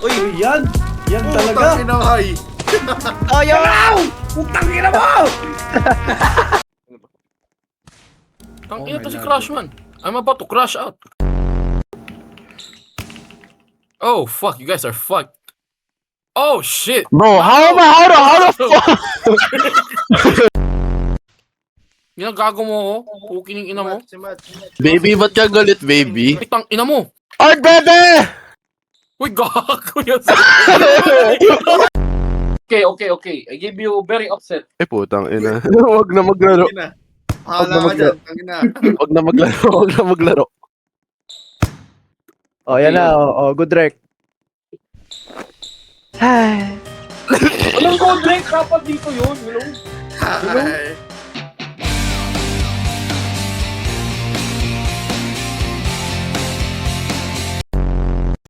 Uy, yan! Yan talaga! Putang ina, hay. Ayaw! Putang ina mo! Tangina to si my Crush man. I'm about to crash out. Oh fuck, you guys are fucked. Oh shit. Bro, how the fuck? Ginagago mo ako? Pukin ng ina mo? Si Matt. Baby, ba't ka galit, baby? Ay, tang ina mo! Ay, bebe! Uy, gago yun. Okay. I give you very upset. Ay, putang ina. Huwag na maglaro. Tangina. Hala ka dyan, tangina. Huwag na maglaro. Huwag na maglaro. Oh, yan na. Oh, good rec. Anong gold rank dapat dito yun? Hello? Hay.